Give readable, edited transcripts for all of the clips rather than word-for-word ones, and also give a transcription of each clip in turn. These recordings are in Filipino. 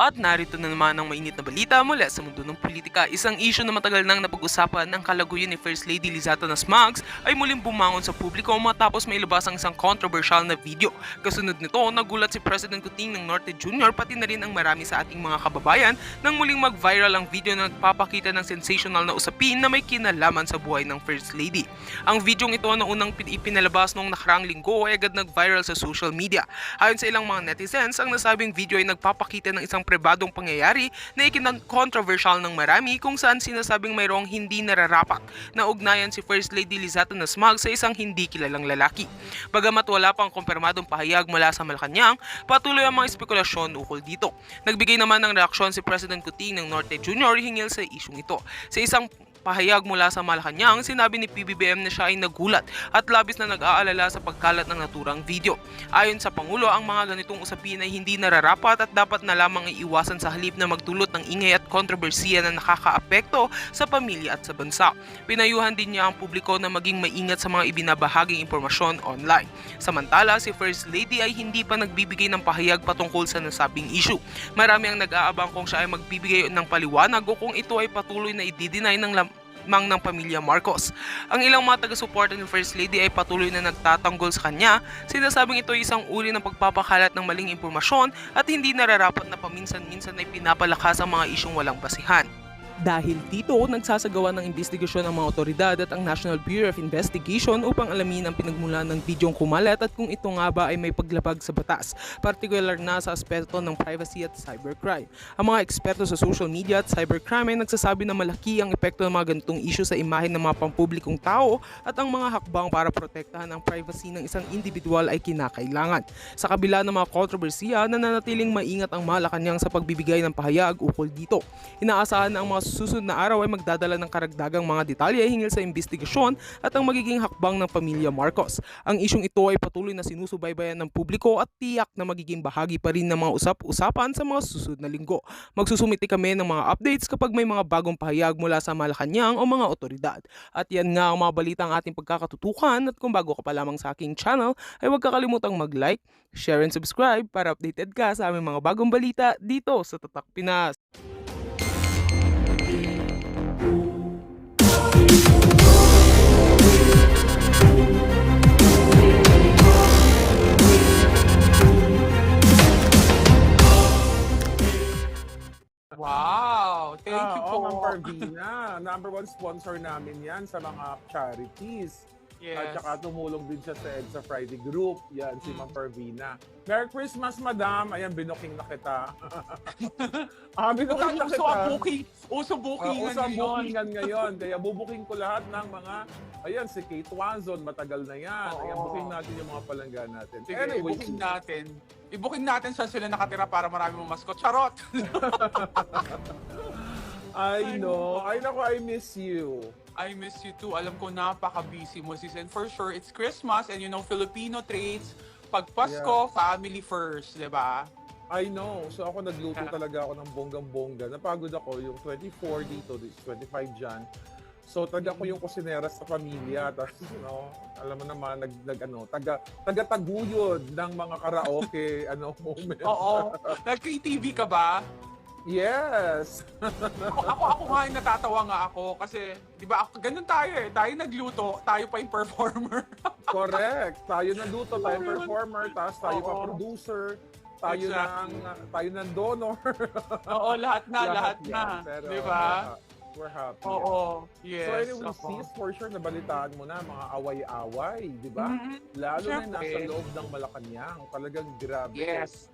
At narito na naman ang mainit na balita mula sa mundo ng politika. Isang issue na matagal nang napag-usapan ng kalaguyan ni First Lady Lizato Nasmags ay muling bumangon sa publiko matapos may ilabas ang isang controversial na video. Kasunod nito, nagulat si President Kuting ng Norte Jr. pati na rin ang marami sa ating mga kababayan nang muling mag-viral ang video na nagpapakita ng sensational na usapin na may kinalaman sa buhay ng First Lady. Ang videong ito na unang ipinalabas noong nakarang linggo ay agad nag-viral sa social media. Ayon sa ilang mga netizens, ang nasabing video ay nagpapakita ng isang pribadong pangyayari na ikin-controversial ng marami kung saan sinasabing mayroong hindi nararapat na ugnayan si First Lady Lizato Nasmags sa isang hindi kilalang lalaki. Bagamat wala pang kumpirmadong pahayag mula sa Malacanang, patuloy ang mga espekulasyon ukol dito. Nagbigay naman ng reaksyon si President Kuting ng Norte Jr. hinggil sa isyung ito. Sa isang pahayag mula sa Malacanang, sinabi ni PBBM na siya ay nagulat at labis na nag-aalala sa pagkalat ng naturang video. Ayon sa Pangulo, ang mga ganitong usapin ay hindi nararapat at dapat na lamang iiwasan sa halip na magdulot ng ingay at kontrobersiya na nakakaapekto sa pamilya at sa bansa. Pinayuhan din niya ang publiko na maging maingat sa mga ibinabahaging impormasyon online. Samantala, si First Lady ay hindi pa nagbibigay ng pahayag patungkol sa nasabing issue. Marami ang nag-aabang kung siya ay magbibigay ng paliwanag o kung ito ay patuloy na i-deny ng pamilya Marcos. Ang ilang mga taga-suporta ni First Lady ay patuloy na nagtatanggol sa kanya, sinasabing ito ay isang uri ng pagpapakalat ng maling impormasyon at hindi nararapat na paminsan-minsan ay pinapalakas ang mga isyong walang basihan. Dahil dito, nagsasagawa ng investigasyon ang mga otoridad at ang National Bureau of Investigation upang alamin ang pinagmulan ng bidyong kumalat at kung ito nga ba ay may paglabag sa batas, partikular na sa aspeto ng privacy at cybercrime. Ang mga eksperto sa social media at cybercrime ay nagsasabi na malaki ang epekto ng mga ganitong issue sa imahe ng mga pampublikong tao at ang mga hakbang para protektahan ang privacy ng isang individual ay kinakailangan. Sa kabila ng mga kontrobersiya, nananatiling maingat ang Malacanang sa pagbibigay ng pahayag ukol dito. Inaasahan na ang mga susunod na araw ay magdadala ng karagdagang mga detalye hinggil sa investigasyon at ang magiging hakbang ng pamilya Marcos. Ang isyong ito ay patuloy na sinusubaybayan ng publiko at tiyak na magiging bahagi pa rin ng mga usap-usapan sa mga susunod na linggo. Magsusumiti kami ng mga updates kapag may mga bagong pahayag mula sa Malacanang o mga otoridad. At yan nga ang mga balitang ating pagkakatutukan at kung bago ka pa lamang sa aking channel ay huwag kakalimutang mag-like, share and subscribe para updated ka sa aming mga bagong balita dito sa Tatak Pinas. Wow! Thank you po. Ma'am Parvina. Number one sponsor namin yan sa mga charities. At Yes. saka tumulong din siya sa EDSA Friday Group. Yan, si Ma'am Parvina. Merry Christmas, Madam. Ayan, binuking na kita. Binuking na Uso kita. ang booking. Uso bookingan Uso ang ngayon. bookingan ngayon. Kaya bubuking ko lahat ng mga, ayan, si Kate Wanzon, matagal na yan. Ayan, Oo. booking natin yung mga palangga natin. Sige, Anyway, i-booking natin. I-booking natin saan sila nakatira para marami mong maskot. Charot! I know. Ay, naku, I miss you. I miss you too. Alam ko napaka-busy mo sis. And for sure, it's Christmas and you know, Filipino traits. Pag Pasko, family first, di ba? I know. So ako nagluto talaga ako ng bonggang-bongga. Napagod ako yung 24 dito, 25 dyan. So taga ko yung kusinera sa pamilya. Tapos, alam mo naman, taga-taguyod ng mga karaoke moment. Oo. Nag-KTV ka ba? Yes! Ako nga yung natatawa nga ako kasi, di ba, ganun tayo eh. Tayo nagluto, tayo pa yung performer. Correct. Tayo nagluto, tayo Oo, yun. performer, tapos tayo pa Oo. producer, tayo Exactly. tayo ng donor. Oo, lahat na. yan. Pero, Di ba? We're happy. Oo. Yes. So anyway, ako. sis, for sure, nabalitaan mo na mga away-away, di ba? Mhm. Lalo na Siyempre. nasa loob ng Malacanang. Talagang grabe. Yes.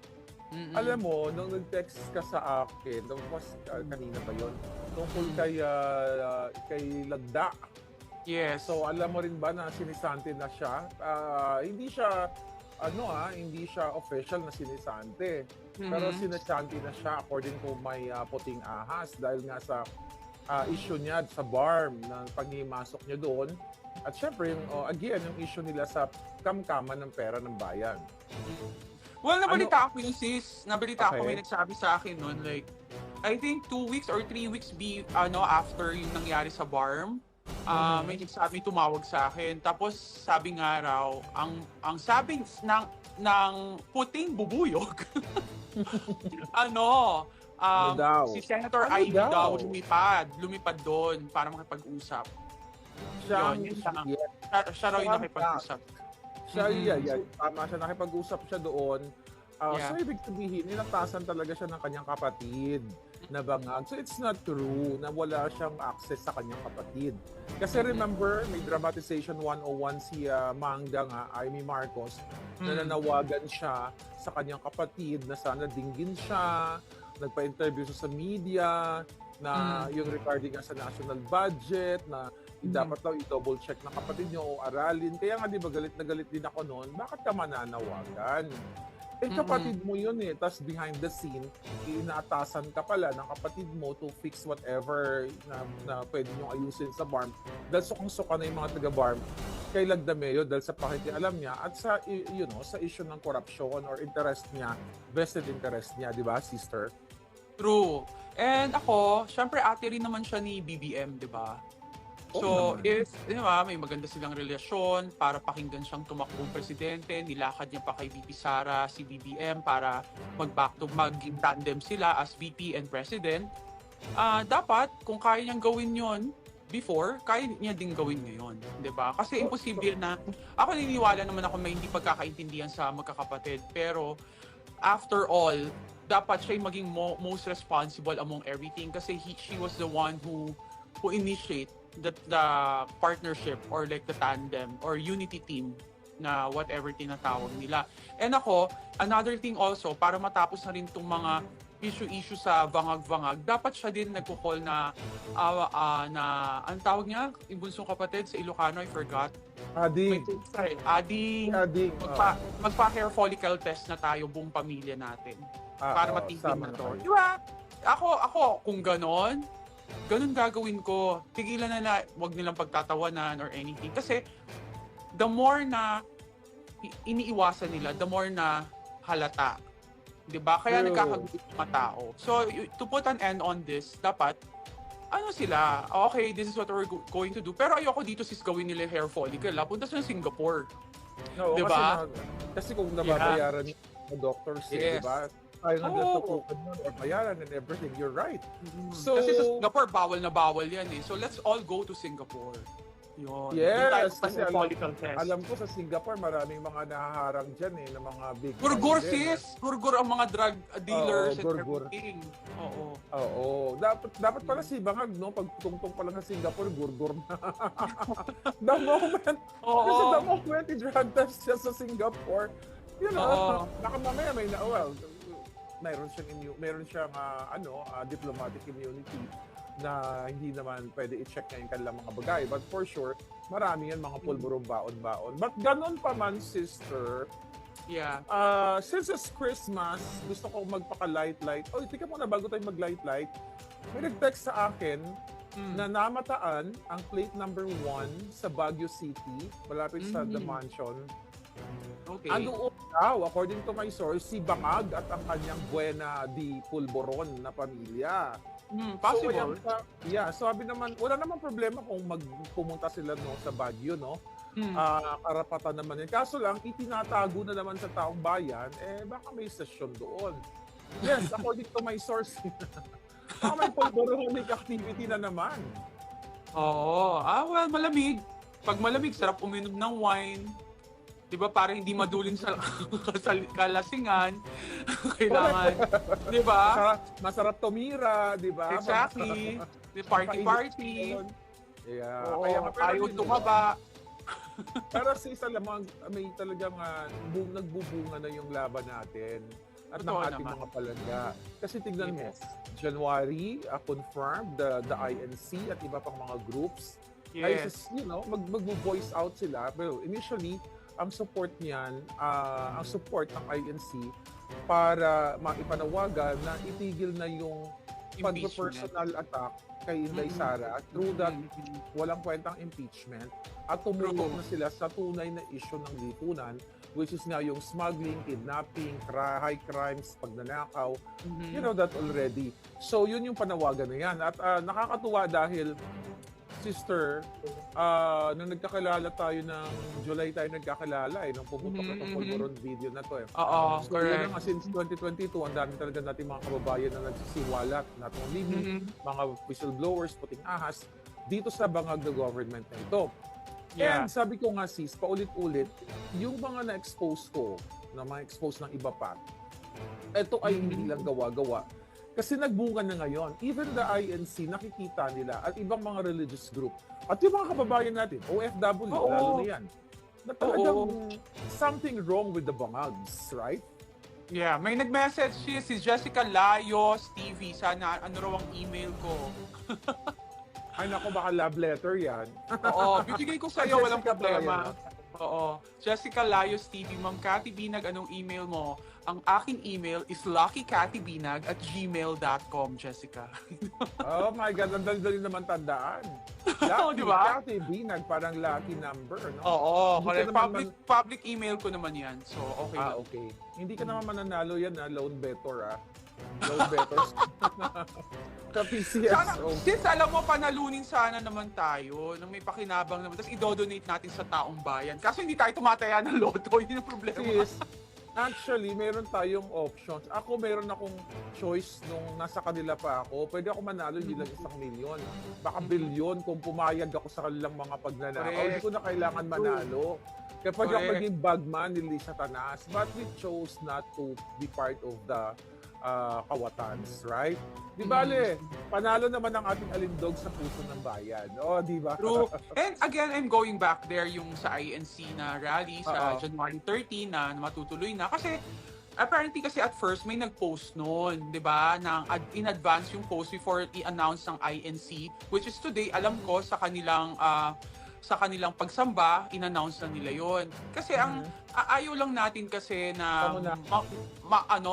Mm-mm. Alam mo, nung nag-text ka sa akin, tapos kanina pa yun, tungkol kay Lagda. Yes. So alam mo rin ba na sinisante na siya? Hindi siya, hindi siya official na sinisante. Pero sinasante na siya according to may puting ahas dahil nga sa issue niya sa BARM na paghimasok niya doon. At syempre, again, yung issue nila sa kamkaman ng pera ng bayan. Well, nabalita ako yung sis. Nabalita ako, Okay. may nagsabi sa akin nun, like, I think 2 weeks or 3 weeks after yung nangyari sa BARM, may nagsabi tumawag sa akin. Tapos sabi nga raw, ang sabi ng puting bubuyog Ano, Ano daw? si Senator Ano Ivy daw? daw lumipad doon para makipag-usap. Siya, Yun lang. yeah, Siya raw yung siya- nakipag-usap. siya, Mhm. yeah, tama siya, nakipag-usap siya doon. Yeah. So, ibig sabihin, ninatasan talaga siya ng kanyang kapatid na bangag. So, it's not true na wala siyang access sa kanyang kapatid. Kasi remember, may dramatization 101 si Mangda nga, Amy Marcos, na nanawagan siya sa kanyang kapatid na sana dinggin siya, nagpa-interview siya sa media, na yung regarding nga sa national budget, na dapat daw i-double check ng kapatid niyo o aralin. Kaya nga di ba galit na galit din ako noon, bakit ka mananawagan? Eh kapatid mo yun eh, tas behind the scene, inaatasan ka pala ng kapatid mo to fix whatever na pwede nyo ayusin sa BARM. Dahil sukang-suka na yung mga taga-BARM kay Lagdameo dahil sa pakikialam niya at sa, sa issue ng corruption or interest niya, vested interest niya, di ba, sister? True. And ako, syempre ate rin naman siya ni BBM, di ba? So, if, di ba, may maganda silang relasyon para pakinggan siyang tumakbong presidente, nilakad niya pa kay VP Sara si BBM para maging tandem sila as VP and president, dapat, kung kaya niyang gawin yon before, kaya niya din gawin ngayon. Di ba? Kasi imposible na, ako naniniwala naman ako may hindi pagkakaintindihan sa magkakapatid, pero after all, dapat siya yung maging most responsible among everything kasi she was the one who initiate the partnership or like the tandem or unity team na whatever tinatawag nila. And ako, another thing also, para matapos na rin itong mga issue sa vangag-vangag, dapat siya din nagko-call na ang tawag niya, yung bunsong kapatid sa Ilocano, I forgot. Ading. Ading. Magpa-hair follicle test na tayo buong pamilya natin. Para matigil na to. Di ba? Ako, kung ganun gagawin ko. Tigilan na wag nilang pagtatawanan or anything. Kasi, the more na iniiwasan nila, the more na halata. Diba? Kaya True. nagkakagulit yung mga tao. So, to put an end on this, dapat, sila, okay, this is what we're going to do. Pero ayoko dito sis gawin nila hair follicle. Punta sa Singapore. No, Diba? Kasi kung nababayaran ng doctors, Yes. diba? Tayo nga natutukan nun or bayaran and everything. You're right. So, Kasi sa Singapore, bawal na bawal yan eh. So, let's all go to Singapore. Yun. yes, kasi Follicle test. alam ko sa Singapore, maraming mga nahaharang dyan eh, ng mga big... Gurgur time din, sis! Gurgur ang mga drug dealers and gurgur. everything. Oo. Oo. Dapat pala si Bangag, no? Pag tungtong pa lang sa Singapore, gurgur na. The moment, Oo. kasi the moment i-drug test siya sa Singapore, baka mamaya may meron siyang diplomatic immunity na hindi naman pwede i-check na yung kanilang mga bagay. But for sure, marami yan mga pulburong baon-baon. But ganun pa man, sister, Yeah. since it's Christmas, gusto ko magpaka-light-light. Tika muna, bago tayo mag-light-light, may nag-text sa akin na namataan ang plate number 1 sa Baguio City, malapit sa The Mansion. Okay. Ano daw, according to my source, si Bangag at ang kanyang Buena di Pulboron na pamilya. Possible. So, sabi naman, wala namang problema kung pumunta sila sa Baguio, no? Karapatan naman yun. Kaso lang, itinatago na naman sa taong bayan, baka may session doon. Yes, according to my source. Baka may pulboronic activity na naman. Oo. Well, malamig. Pag malamig, sarap uminom ng wine. Diba, para hindi madulin sa kalasingan. Kailangan, diba? Masarap tumira, di ba? Exactly. Party. Yeah. Oo, Kaya ayaw tumaba. Pero sa isa lamang, may talagang nagbubunga na yung laban natin at ng Totoo ating naman. mga palangga. Kasi tignan mo, Yes. January, confirmed, the INC at iba pang mga groups, ay, Yes. mag-voice out sila. Pero initially, ang support niyan, ang support ng INC para maipanawagan na itigil na yung pag-personal attack kay Inday Sara through that walang kwentang impeachment at tumutok na sila sa tunay na issue ng lipunan, which is nga yung smuggling, kidnapping, high crimes, pagnanakaw. You know that already. So yun yung panawagan na yan. At nakakatuwa dahil sister, nung nagkakilala tayo ng July tayo nagkakilala nung pumutok na tong Polvoron video na to Oo, So, yun correct. nga, since 2022, ang dami talaga natin mga kababayan na nagsisiwalat, not only me, mga whistleblowers, puting ahas, dito sa bangag na government na ito. Yeah. And sabi ko nga sis, paulit-ulit, yung mga na-expose ko, na mga expose ng iba pa, ito ay hindi lang gawa-gawa. Kasi nagbunga na ngayon. Even the INC, nakikita nila at ibang mga religious group. At yung mga kababayan natin, OFW, Oo. lalo na yan, na talagang something wrong with the bangags, right? Yeah, may nag-message si Jessica Layos TV. Sana ano raw ang email ko. Ay nako, baka love letter yan. Oo, bibigay ko sa iyo, walang Jessica problema. Layos. Oo. Jessica Layos TV, Ma'am Cathy Binag, anong email mo? Ang aking email is luckycathybinag@gmail.com, Jessica. Oh my God, ang dali-dali naman tandaan. Oo, Lucky, di ba? Cathy Binag, parang lucky number, no? Oo, Hindi correct. ka naman Public email ko naman yan. So, okay lang. Okay. Hindi ka naman mananalo yan, loan better, Loan bettors. Sa Sana, PCSO. since alam mo, panalunin sana naman tayo nang may pakinabang naman. Tapos i-donate natin sa taong bayan. Kaso hindi tayo tumataya ng loto. Yun ang problema. Sis, actually, meron tayong options. Ako, meron akong choice nung nasa kanila pa ako. Pwede ako manalo, hindi lang 1 milyon. Baka bilyon kung pumayag ako sa kanilang mga pagnanakaw. Correct. Hindi ko na kailangan manalo. Kaya pwede ako Correct. maging bagman ni Satanas. But we chose not to be part of the kawatans, right? Di bale, panalo naman ang ating alindog sa puso ng bayan. O, di ba? True. And again, I'm going back there yung sa INC na rally sa Oo. January 13 na matutuloy na. Kasi apparently kasi at first may nag-post noon, 'di ba? Na in advance yung post before i-announce ng INC, which is today, alam ko sa kanilang pagsamba, in-announce na nila yon. Kasi ang ayaw lang natin kasi na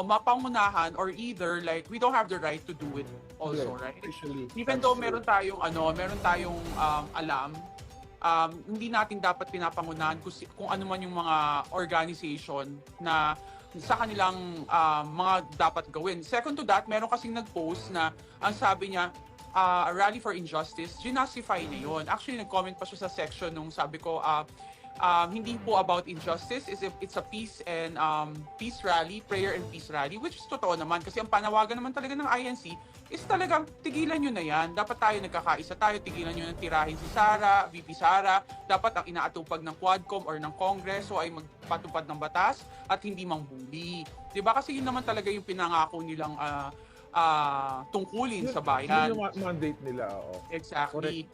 mapangunahan or either like we don't have the right to do it also, Yeah, right? Actually, Even though meron tayong alam, hindi natin dapat pinapangunahan kung ano man yung mga organization na sa kanilang mga dapat gawin. Second to that, meron kasing nag-post na ang sabi niya, Rally for Injustice, ginastify na yun. Actually, nag-comment pa siya sa section nung sabi ko, hindi po about injustice, it's a peace and peace rally, prayer and peace rally, which is totoo naman kasi ang panawagan naman talaga ng INC is talagang tigilan nyo na yan. Dapat tayo nagkakaisa tayo, tigilan nyo ng tirahin si Sara, VP Sara. Dapat ang inaatupag ng Quadcom or ng Kongreso ay magpatupad ng batas at hindi mangbuli. Diba? Kasi yun naman talaga yung pinangako nilang tungkulin sa bayan. Yun yung mandate nila, Exactly.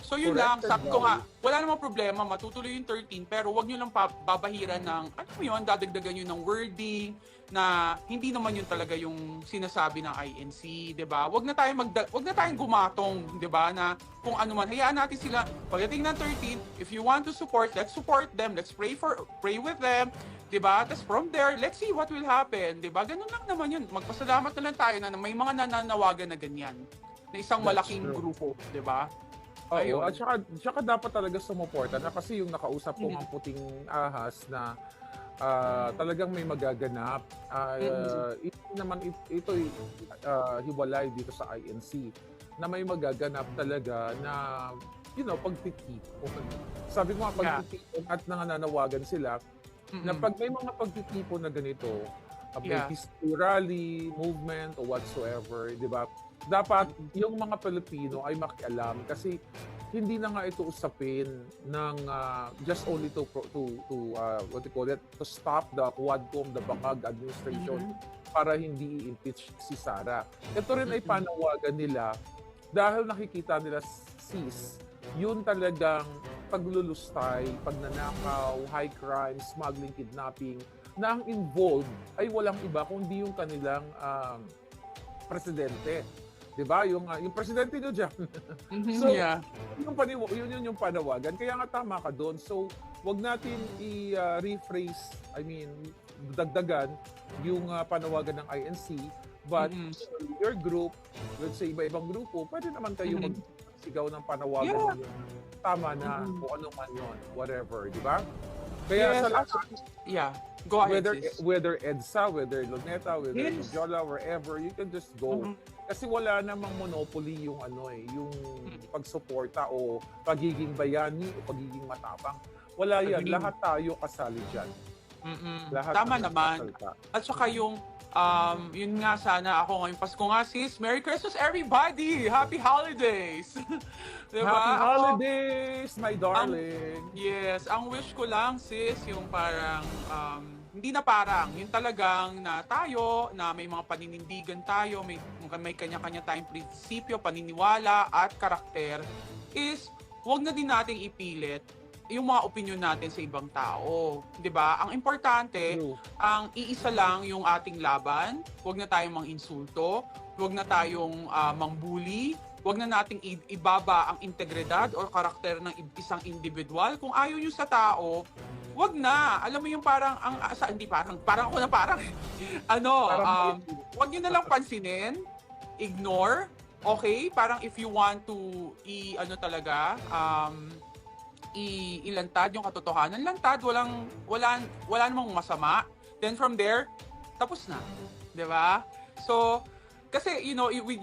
So yun Correct lang, sabi ko and nga, wala namang problema, matutuloy yung 13, pero wag nyo lang babahiran ng, ano mo yun, dadagdagan nyo ng wording, na hindi naman yun talaga yung sinasabi ng INC, 'di ba? Wag na tayong gumatong, 'di ba, na kung ano man, hayaan natin sila pagdating ng 13, if you want to support, let's support them, let's pray with them, 'di ba? Tapos from there, let's see what will happen, 'di ba? Ganun lang naman yun. Magpasalamat na lang tayo na may mga nananawagan na ganyan, na isang That's malaking true. grupo, 'di ba? Oo, Ayun. at saka dapat talaga sumuporta na kasi yung nakausap ko ang puting ahas na talagang may magaganap. Ito hiwalay dito sa INC na may magaganap talaga na pagtitipon. Sabi ko nga, pagtitipon at nananawagan sila na pag may mga pagtitipon na ganito, may peaceful rally, movement, or whatsoever, di ba? Dapat yung mga Pilipino ay makialam kasi hindi na nga ito usapin ng just only to what you call it, to stop the Quadcom, the Bangag administration para hindi i-impeach si Sara. Ito rin ay panawagan nila dahil nakikita nila sis, yun talagang paglulustay, pagnanakaw, high crime, smuggling, kidnapping, na ang involved ay walang iba kundi yung kanilang presidente. 'Di ba? Yung presidente nyo diyan. So, yun yung panawagan. Kaya nga tama ka doon. So, wag natin i-rephrase, dagdagan yung panawagan ng INC, but your group, let's say iba-ibang grupo, pwede naman kayo magsigaw ng panawagan ninyo. Tama na kung ano man yun, whatever, 'di ba? Kaya Yes, sa lahat, yeah. Go ahead, whether sis. whether EDSA, whether Luneta, whether Yes. Jola, wherever, you can just go. Mhm. Kasi wala namang monopoly yung yung Mm. pagsuporta o pagiging bayani o pagiging matapang. Wala yan. Agree. Lahat tayo kasali dyan. Lahat Tama tayo naman. nagsasalita. At saka yun nga sana ako ngayong Pasko nga, sis. Merry Christmas, everybody! Happy holidays! Diba? Happy Ako, holidays, my darling! yes, ang wish ko lang, sis, yung parang, hindi na parang, yung talagang na tayo, na may mga paninindigan tayo, may kanya-kanya tayong prinsipyo, paniniwala, at karakter, is wag na din nating ipilit yung mga opinion natin sa ibang tao. 'Di ba? Ang importante, True. ang iisa lang yung ating laban. Huwag na tayong mang-insulto, huwag na tayong mangbuli, huwag na nating ibaba ang integridad or karakter ng isang individual. Kung ayaw nyo sa tao, huwag na. Alam mo yung parang, hindi parang ako na parang, huwag nyo na lang pansinin, ignore, okay? Parang if you want to, ilantad yung katotohanan, lantad, wala namang masama. Then from there, tapos na. 'Di ba? So, kasi you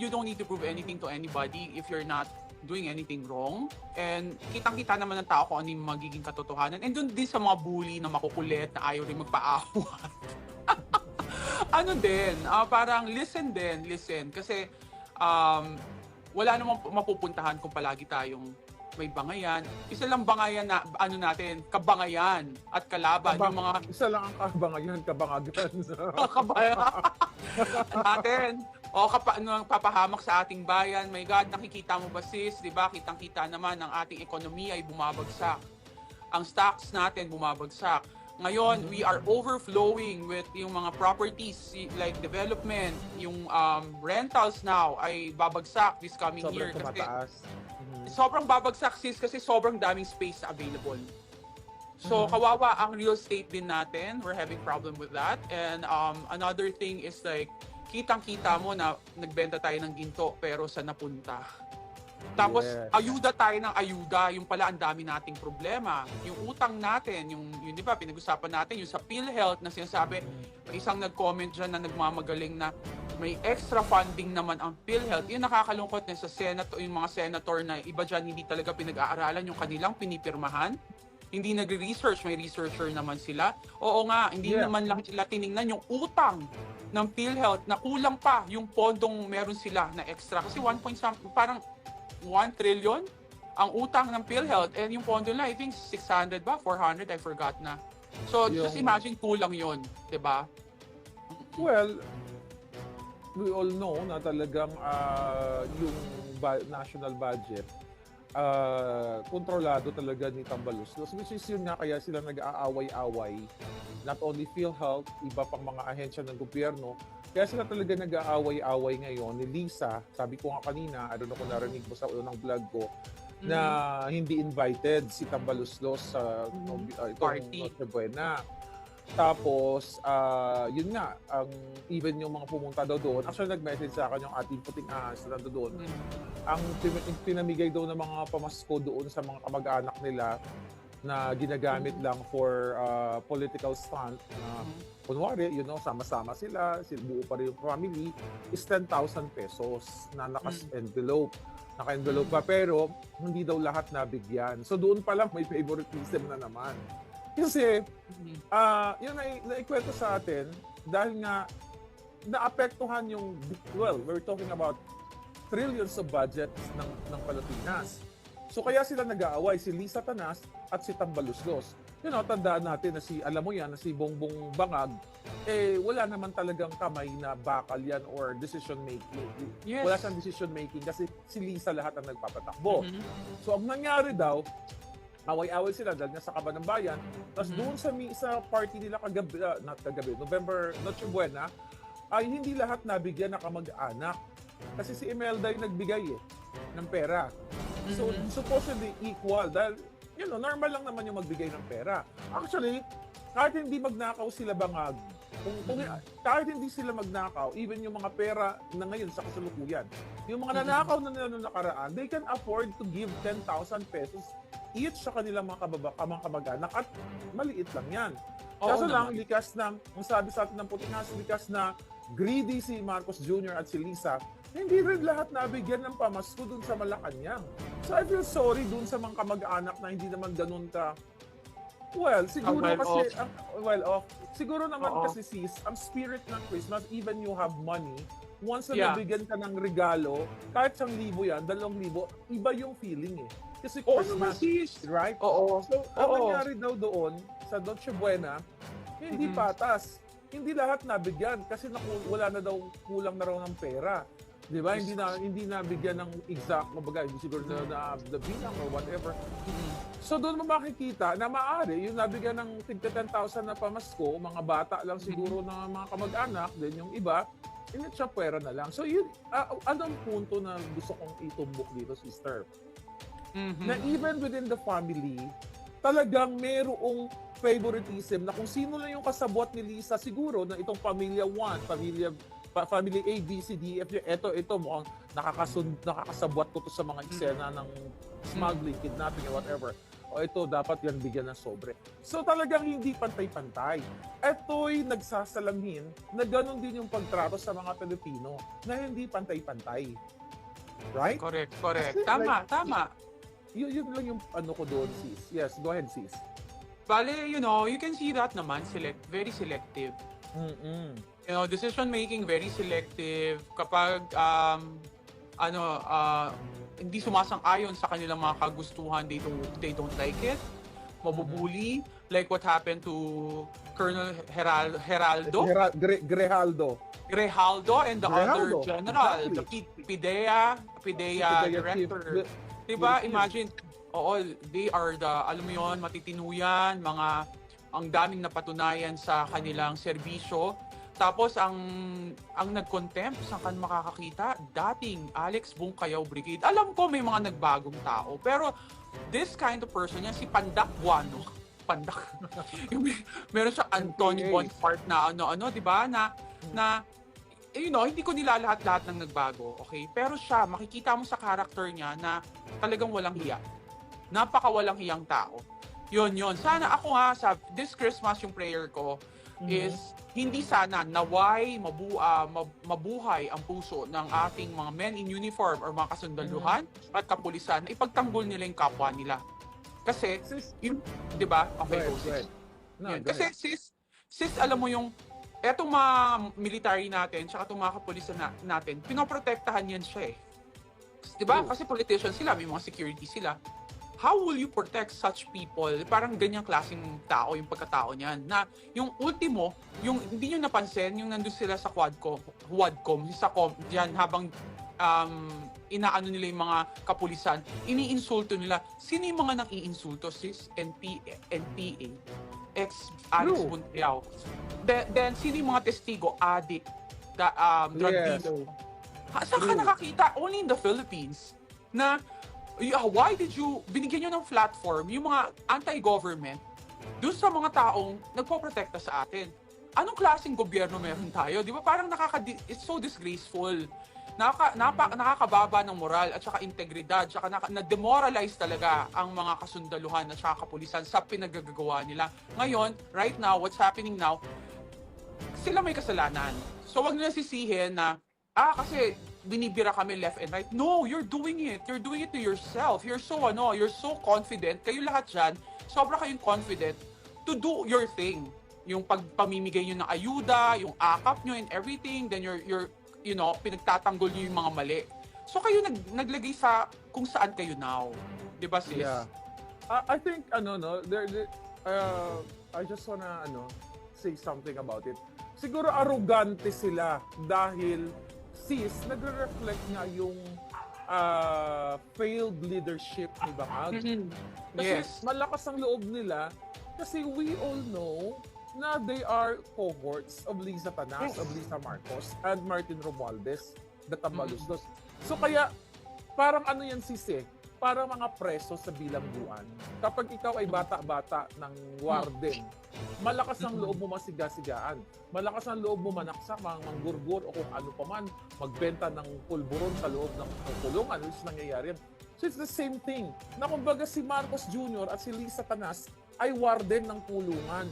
don't need to prove anything to anybody if you're not doing anything wrong. And kitang-kita naman ng tao kung ano yung magiging katotohanan. And dun din sa mga bully na makukulit, na ayaw rin magpaawat. Parang listen. Kasi wala namang mapupuntahan kung palagi tayong may bangayan. Isa lang bangayan na kabangayan at kalaban. Yung mga Isa lang ang kabangayan. kabayan natin. Papahamak sa ating bayan. My God, nakikita mo ba, sis? Diba? Kitang-kita naman ang ating ekonomiya ay bumabagsak. Ang stocks natin bumabagsak. Ngayon, we are overflowing with yung mga properties like development, yung rentals now ay babagsak this coming year. Sobrang Kasi tumataas. sobrang babagsak, sis, kasi sobrang daming space na available. So, kawawa ang real estate din natin. We're having problem with that. And another thing is like, kitang-kita mo na nagbenta tayo ng ginto pero sa napunta. Tapos, Yes. ayuda tayo ng ayuda. Yung pala, ang dami nating problema. Yung utang natin, yung di ba, pinag-usapan natin, yung sa PhilHealth na sinasabi, may isang nag-comment dyan na nagmamagaling na may extra funding naman ang PhilHealth. Yung nakakalungkot na sa Senate, yung mga senator na iba dyan hindi talaga pinag-aaralan yung kanilang pinipirmahan. Hindi nagre-research, may researcher naman sila. Oo nga, hindi Yeah. naman lang sila tiningnan yung utang ng PhilHealth na kulang pa yung pondong meron sila na extra. Kasi 1 parang 1 trillion ang utang ng PhilHealth and yung pondo nila, I think 600 ba? 400? I forgot na. So, just imagine kulang yon, 'di ba? Well, we all know na talagang yung national budget kontrolado talaga ni Tambaluslos, which is yun nga kaya sila nag-aaway-away, not only PhilHealth, iba pang mga ahensya ng gobyerno. Kaya sila talaga nag-aaway-away ngayon ni Lisa. Sabi ko nga kanina, I don't know kung narinig mo sa unang vlog ko, na hindi invited si Tambaluslos sa Party. itong Noche Buena. Tapos, yun nga, even yung mga pumunta daw doon, actually nag-message sa akin yung ating puting ahas na doon. Ang pinamigay daw ng mga pamasko doon sa mga kamag-anak nila na ginagamit lang for political stunt na kunwari, sama-sama sila, buo pa rin yung family, is 10,000 pesos na naka-envelope pa, pero hindi daw lahat nabigyan. So doon pa lang may favoritism na naman. Kasi, yun naikwento sa atin, dahil nga naapektuhan yung, we're talking about trillions of budget ng Pilipinas. So kaya sila nag-aaway, si Lisa Tanas at si Tambaluslos. Tandaan natin na na si Bongbong Bangag, wala naman talagang kamay na bakal yan or decision making. Yes. Wala siyang decision making kasi si Lisa lahat ang nagpapatakbo. So ang nangyari daw, away-away sila dahil nga sa Kaban ng Bayan. Tapos doon sa party nila November, Noche Buena, ay hindi lahat nabigyan na kamag-anak. Kasi si Imelda yung nagbigay ng pera. So supposedly equal dahil normal lang naman yung magbigay ng pera. Actually, kahit hindi magnakaw sila Bangag, kahit hindi sila magnakaw, even yung mga pera na ngayon sa kasalukuyan, yung mga nanakaw na nila noong nakaraan, they can afford to give 10,000 pesos each sa kanilang mga kamag-anak at maliit lang yan. Oo Kaso lang, naman. likas na, ang sabi sa atin ng puting ahas, likas na greedy si Marcos Jr. at si Lisa, hindi rin lahat nabigyan ng pamasko dun sa Malacanang. So I feel sorry dun sa mga kamag-anak na hindi naman ganun ka. Well, siguro well kasi, off. well off. Siguro naman Oo. kasi sis, ang spirit ng Christmas, even you have money, once na Yeah. nabigyan ka ng regalo, kahit 1,000 yan, 2,000, iba yung feeling eh. Kasi Oo naman, Christmas, sis. right? Oo. So, ang Oo. nangyari daw doon, sa Noche Buena, hindi Mhm. patas. Hindi lahat nabigyan kasi wala na daw, kulang na raw ng pera. 'Di ba? Hindi na bigyan ng exact, kumbaga, hindi siguro na bilang or whatever. So doon mo makikita na maaari yung nabigyan ng tigta 10,000 na pamasko, mga bata lang siguro ng mga kamag-anak, then yung iba, initsapwera na lang. So yun, anong punto na gusto kong itumbok dito, sister? Mhm. Na even within the family, talagang merong favoritism na kung sino lang yung kasabwat ni Lisa siguro na itong pamilya 1, family A, B, C, D, F, ito mukhang nakakasabwat ko to sa mga eksena ng smuggling, kidnapping, or whatever. O ito, dapat yan bigyan ng sobre. So talagang hindi pantay-pantay. Ito'y nagsasalamin na ganun din yung pagtrato sa mga Pilipino na hindi pantay-pantay. Right? Correct. Kasi, Tama, like, tama. Yun lang yung ano ko doon, sis. Yes, go ahead, sis. Bale, you can see that naman, very selective. Mm-mm. Decision making very selective kapag hindi sumasang-ayon sa kanilang mga kagustuhan, they don't like it. Mabubuli, like what happened to Colonel Heraldo Grejaldo. and the Grejaldo, other general, exactly. the PIDEA director. Diba? Chief. Imagine, they are alam mo yun, matitinuyan, ang daming napatunayan sa kanilang serbisyo. Tapos ang nag-contempt, saan ka makakakita? Dating Alex Bungkayaw Brigade. Alam ko may mga nagbagong tao, pero this kind of person yan, si Pandak Buano. Pandak. Meron siya Antonio NPA. Bonaparte na di ba? Na hindi ko nila lahat ng nagbago, okay? Pero siya, makikita mo sa character niya na talagang walang hiya. Napakawalang hiyang tao. Yun. Sana ako this Christmas yung prayer ko is hindi sana naway mabuhay ang puso ng ating mga men in uniform or mga kasundaluhan at kapulisan na ipagtanggol nila yung kapwa nila. Kasi, Sis, di ba? Okay, go go, ahead. sis. No, Yan. go Kasi ahead. sis, alam mo yung etong mga military natin tsaka itong mga kapulisan natin, pinoprotektahan yan siya eh. Di ba? True. Kasi politicians sila, may mga security sila. How will you protect such people? Parang ganyang klaseng tao yung pagkatao niyan. Na yung ultimo, yung hindi nyo napansin, yung nandun sila sa Wadcom, diyan habang inaano nila yung mga kapulisan, iniinsulto nila. Sino yung mga nang-iinsulto, sis? NPA, ex-Alex True. Buntiao. Then, sino yung mga testigo? Addict, drug Yes. dealer. Saan ka True. nakakita? Only in the Philippines. Na, why did you, binigyan nyo ng platform yung mga anti-government doon sa mga taong nagpoprotekta sa atin. Anong klaseng gobyerno meron tayo? Di ba parang it's so disgraceful. Nakakababa ng moral at saka integridad, saka na-demoralize talaga ang mga kasundaluhan at saka kapulisan sa pinagagagawa nila. Ngayon, right now, what's happening now, sila may kasalanan. So wag nila sisihin na, kasi binibira kami left and right. No, you're doing it. You're doing it to yourself. You're so confident. Kayo lahat dyan, sobra kayong confident to do your thing. Yung pagpamimigay nyo ng ayuda, yung akap nyo and everything, then you're pinagtatanggol nyo yung mga mali. So kayo naglagay sa kung saan kayo now. Di ba, sis? Yeah. I think, I just wanna, say something about it. Siguro arrogante sila dahil sis, nagre-reflect nga yung failed leadership ni Bangag. Kasi Yes. malakas ang loob nila kasi we all know na they are cohorts of Lisa Tanas, of Lisa Marcos, and Martin Romualdez, the Tambaluslos. So kaya, parang ano yan sis para mga preso sa bilangguan. Kapag ikaw ay bata-bata ng warden, malakas ang loob mo masiga-sigaan. Malakas ang loob mo manaksak, manggurgur o kung ano pa man, magbenta ng pulburon sa loob ng kulungan. Which is nangyayari yan. So it's the same thing. Na kumbaga si Marcos Jr. at si Lisa Tanas ay warden ng kulungan.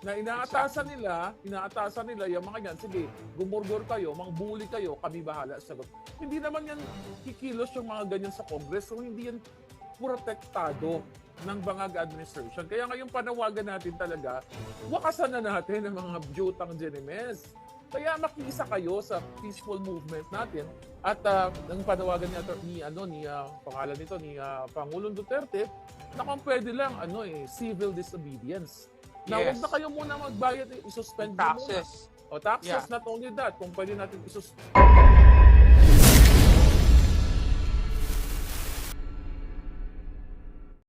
Na inaatasan nila yung mga yan, sige, gumurgur kayo, mangbuli kayo, kami bahala sa sagot. Hindi naman yan kikilos yung mga ganyan sa Congress, so hindi yan protektado ng Bangag administration. Kaya ngayon panawagan natin talaga, wakasan na natin ang mga butang Genemes. Kaya makisa kayo sa peaceful movement natin at ang panawagan ni pangalan nito ni Pangulong Duterte na kung pwede lang civil disobedience. Na Yes. huwag na kayo muna magbayad, isuspend nyo muna. Taxes. O taxes, Yeah. not only that, kung pwede natin isuspend